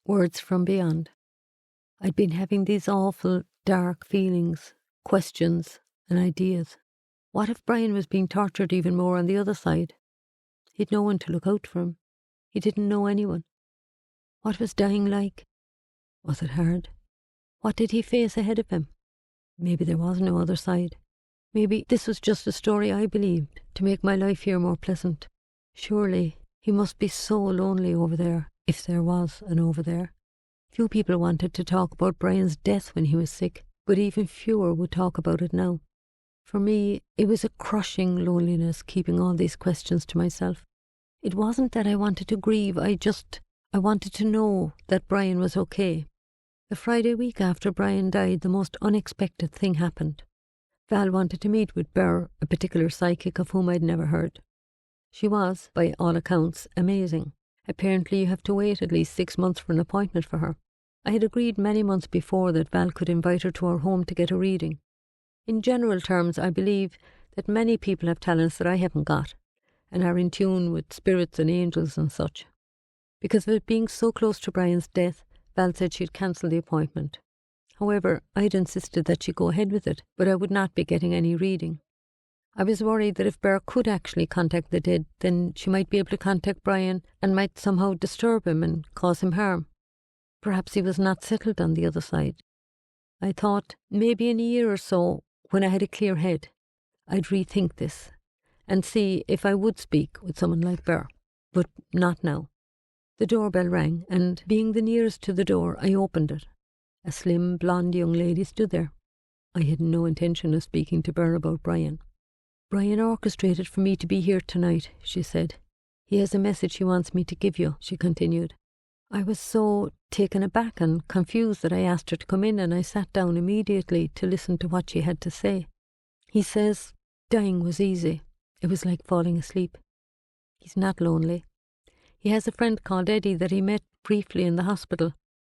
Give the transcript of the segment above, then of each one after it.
Words from beyond. I'd been having these awful, dark feelings, questions and ideas. What if Brian was being tortured even more on the other side? He'd no one to look out for him. He didn't know anyone. What was dying like? Was it hard? What did he face ahead of him? Maybe there was no other side. Maybe this was just a story I believed to make my life here more pleasant. Surely he must be so lonely over there, if there was an over there. Few people wanted to talk about Brian's death when he was sick, but even fewer would talk about it now. For me, it was a crushing loneliness keeping all these questions to myself. It wasn't that I wanted to grieve, I wanted to know that Brian was okay. The Friday week after Brian died, the most unexpected thing happened. Val wanted to meet with Ber, a particular psychic of whom I'd never heard. She was, by all accounts, amazing. Apparently you have to wait at least 6 months for an appointment for her. I had agreed many months before that Val could invite her to our home to get a reading. In general terms, I believe that many people have talents that I haven't got, and are in tune with spirits and angels and such. Because of it being so close to Brian's death, Val said she'd cancel the appointment. However, I'd insisted that she go ahead with it, but I would not be getting any reading. I was worried that if Ber could actually contact the dead, then she might be able to contact Brian and might somehow disturb him and cause him harm. Perhaps he was not settled on the other side. I thought maybe in a year or so, when I had a clear head, I'd rethink this and see if I would speak with someone like Ber, but not now. The doorbell rang, and being the nearest to the door, I opened it. A slim, blonde young lady stood there. I had no intention of speaking to Ber about Brian. Brian orchestrated for me to be here tonight, she said. He has a message he wants me to give you, she continued. I was so taken aback and confused that I asked her to come in, and I sat down immediately to listen to what she had to say. He says dying was easy. It was like falling asleep. He's not lonely. He has a friend called Eddie that he met briefly in the hospital.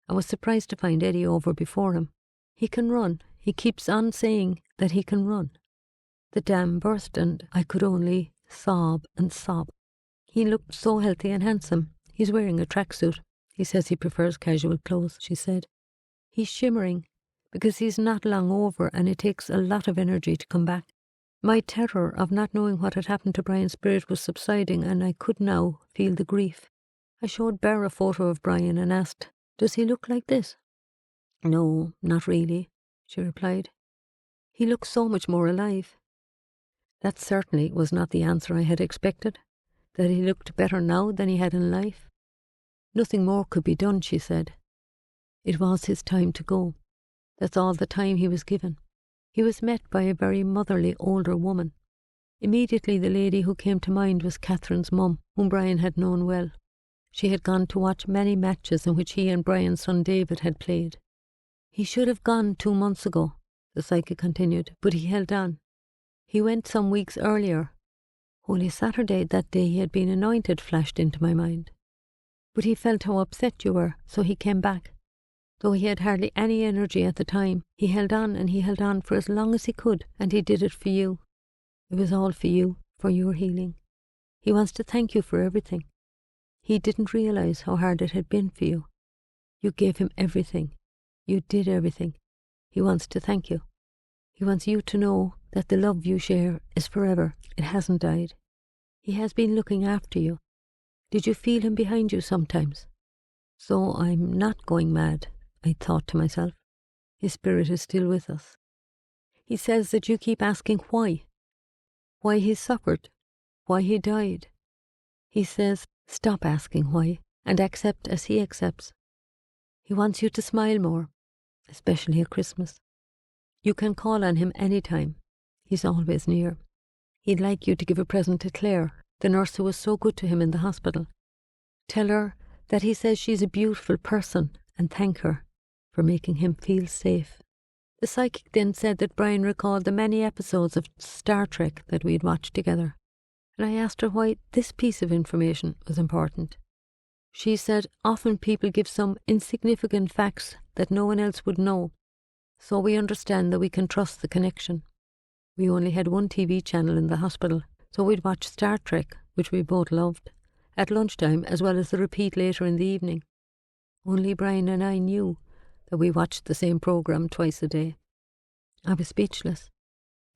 I was surprised to find Eddie over before him. He can run. He keeps on saying that he can run. The dam burst and I could only sob and sob. He looked so healthy and handsome. He's wearing a tracksuit. He says he prefers casual clothes, she said. He's shimmering because he's not long over and it takes a lot of energy to come back. My terror of not knowing what had happened to Brian's spirit was subsiding, and I could now feel the grief. I showed Ber a photo of Brian and asked, "Does he look like this?" "No, not really," she replied. "He looks so much more alive." That certainly was not the answer I had expected, that he looked better now than he had in life. Nothing more could be done, she said. It was his time to go. That's all the time he was given. He was met by a very motherly older woman. Immediately the lady who came to mind was Catherine's mum, whom Brian had known well. She had gone to watch many matches in which he and Brian's son David had played. He should have gone 2 months ago, the psychic continued, but he held on. He went some weeks earlier. Holy Saturday, that day he had been anointed, flashed into my mind. But he felt how upset you were, so he came back. Though he had hardly any energy at the time, he held on and he held on for as long as he could, and he did it for you. It was all for you, for your healing. He wants to thank you for everything. He didn't realize how hard it had been for you. You gave him everything. You did everything. He wants to thank you. He wants you to know that the love you share is forever. It hasn't died. He has been looking after you. Did you feel him behind you sometimes? So I'm not going mad, I thought to myself. His spirit is still with us. He says that you keep asking why he suffered, why he died. He says, stop asking why and accept as he accepts. He wants you to smile more, especially at Christmas. You can call on him any time. He's always near. He'd like you to give a present to Claire, the nurse who was so good to him in the hospital. Tell her that he says she's a beautiful person and thank her for making him feel safe. The psychic then said that Brian recalled the many episodes of Star Trek that we'd watched together, and I asked her why this piece of information was important. She said often people give some insignificant facts that no one else would know, so we understand that we can trust the connection. We only had one TV channel in the hospital, so we'd watch Star Trek, which we both loved, at lunchtime as well as the repeat later in the evening. Only Brian and I knew that we watched the same programme twice a day. I was speechless.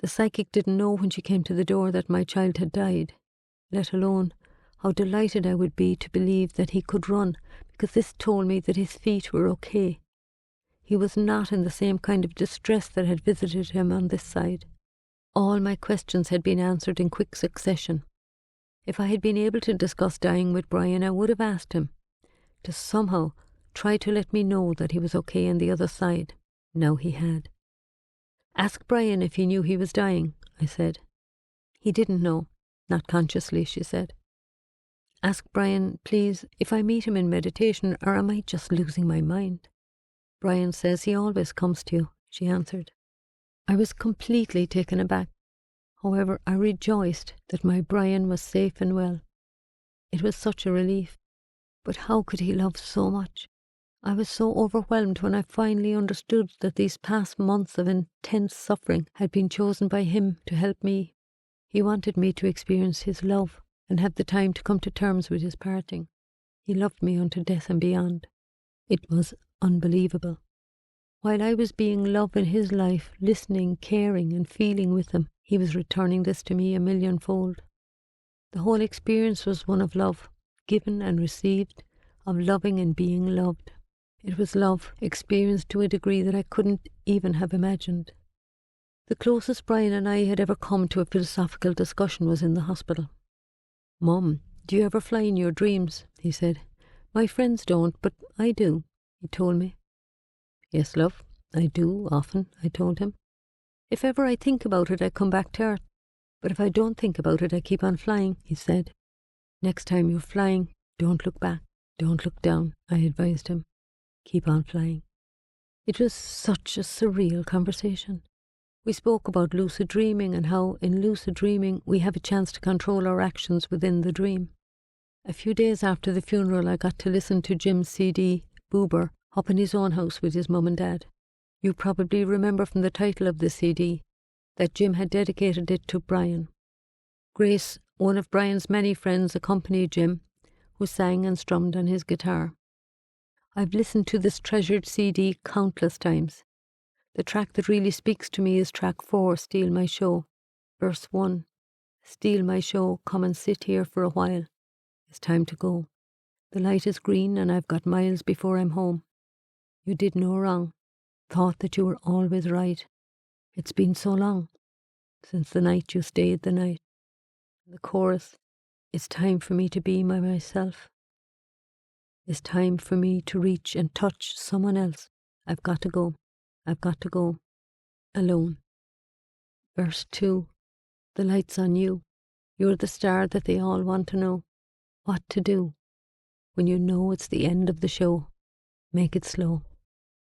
The psychic didn't know when she came to the door that my child had died, let alone how delighted I would be to believe that he could run, because this told me that his feet were okay. He was not in the same kind of distress that had visited him on this side. All my questions had been answered in quick succession. If I had been able to discuss dying with Brian, I would have asked him to somehow try to let me know that he was okay on the other side. Now he had. Ask Brian if he knew he was dying, I said. He didn't know, not consciously, she said. Ask Brian, please, if I meet him in meditation, or am I just losing my mind? Brian says he always comes to you, she answered. I was completely taken aback. However, I rejoiced that my Brian was safe and well. It was such a relief. But how could he love so much? I was so overwhelmed when I finally understood that these past months of intense suffering had been chosen by him to help me. He wanted me to experience his love and have the time to come to terms with his parting. He loved me unto death and beyond. It was unbelievable. While I was being love in his life, listening, caring and feeling with him, he was returning this to me 1,000,000-fold. The whole experience was one of love, given and received, of loving and being loved. It was love experienced to a degree that I couldn't even have imagined. The closest Brian and I had ever come to a philosophical discussion was in the hospital. "Mum, do you ever fly in your dreams?" he said. "My friends don't, but I do," he told me. "Yes, love, I do, often," I told him. "If ever I think about it, I come back to Earth. But if I don't think about it, I keep on flying," he said. "Next time you're flying, don't look back, don't look down," I advised him. "Keep on flying." It was such a surreal conversation. We spoke about lucid dreaming and how, in lucid dreaming, we have a chance to control our actions within the dream. A few days after the funeral, I got to listen to Jim's CD, Boober, up in his own house with his mum and dad. You probably remember from the title of the CD that Jim had dedicated it to Brian. Grace, one of Brian's many friends, accompanied Jim, who sang and strummed on his guitar. I've listened to this treasured CD countless times. The track that really speaks to me is track 4, Steal My Show. Verse 1, "Steal my show, come and sit here for a while. It's time to go. The light is green and I've got miles before I'm home. You did no wrong, thought that you were always right. It's been so long, since the night you stayed the night." The chorus, "It's time for me to be by myself. It's time for me to reach and touch someone else. I've got to go. I've got to go. Alone." Verse 2, "The light's on you. You're the star that they all want to know. What to do when you know it's the end of the show. Make it slow.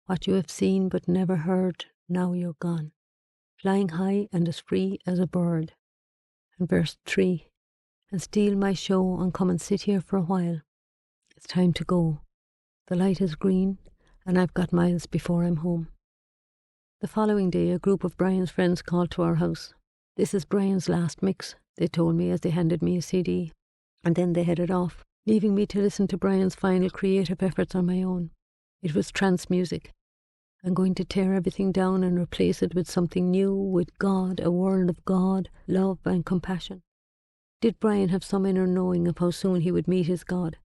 What you have seen but never heard, now you're gone. Flying high and as free as a bird." And verse 3, "And steal my show and come and sit here for a while. It's time to go. The light is green and I've got miles before I'm home." The following day, a group of Brian's friends called to our house. "This is Brian's last mix," they told me as they handed me a CD. And then they headed off, leaving me to listen to Brian's final creative efforts on my own. It was trance music. I'm going to tear everything down and replace it with something new, with God, a world of God, love and compassion. Did Brian have some inner knowing of how soon he would meet his God?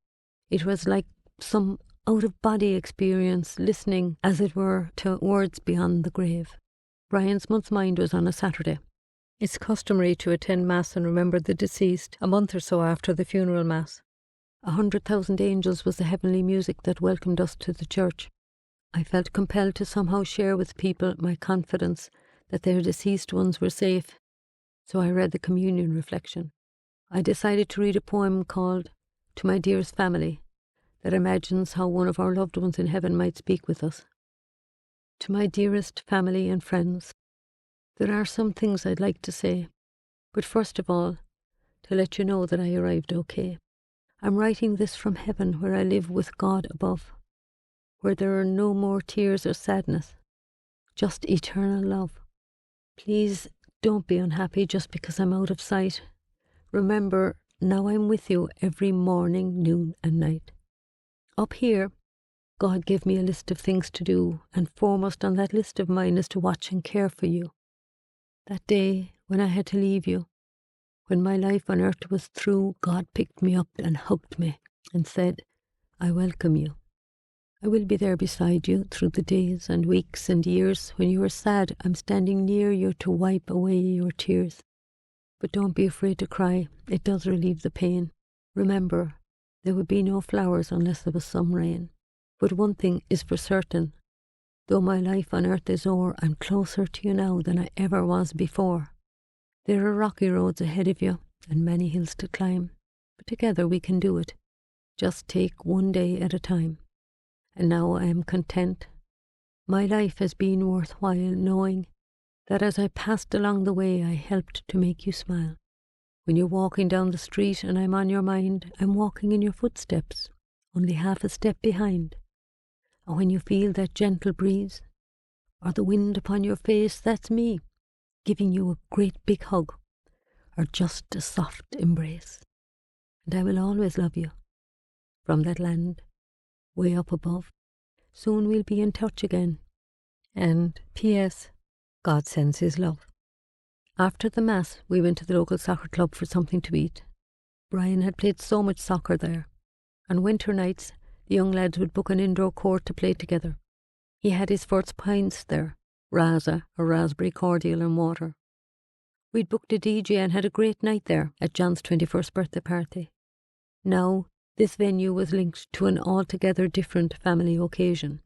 It was like some out-of-body experience, listening, as it were, to words beyond the grave. Brian's month's mind was on a Saturday. It's customary to attend Mass and remember the deceased a month or so after the funeral Mass. 100,000 angels was the heavenly music that welcomed us to the church. I felt compelled to somehow share with people my confidence that their deceased ones were safe, so I read the communion reflection. I decided to read a poem called "To My Dearest Family" that imagines how one of our loved ones in heaven might speak with us. To my dearest family and friends, there are some things I'd like to say, but first of all, to let you know that I arrived okay. I'm writing this from heaven, where I live with God above, where there are no more tears or sadness, just eternal love. Please don't be unhappy just because I'm out of sight. Remember, now I'm with you every morning, noon and night. Up here, God gave me a list of things to do, and foremost on that list of mine is to watch and care for you. That day when I had to leave you, when my life on earth was through, God picked me up and hugged me and said, I welcome you. I will be there beside you through the days and weeks and years. When you are sad, I'm standing near you to wipe away your tears. But don't be afraid to cry. It does relieve the pain. Remember, there would be no flowers unless there was some rain. But one thing is for certain. Though my life on earth is o'er, I'm closer to you now than I ever was before. There are rocky roads ahead of you and many hills to climb. But together we can do it. Just take one day at a time. And now I am content. My life has been worthwhile, knowing that as I passed along the way I helped to make you smile. When you're walking down the street and I'm on your mind, I'm walking in your footsteps, only half a step behind. And when you feel that gentle breeze, or the wind upon your face, that's me, giving you a great big hug, or just a soft embrace. And I will always love you, from that land way up above. Soon we'll be in touch again. And P.S. God sends his love. After the Mass, we went to the local soccer club for something to eat. Brian had played so much soccer there. On winter nights, the young lads would book an indoor court to play together. He had his first pints there, Raza, a raspberry cordial and water. We'd booked a DJ and had a great night there at John's 21st birthday party. Now, this venue was linked to an altogether different family occasion.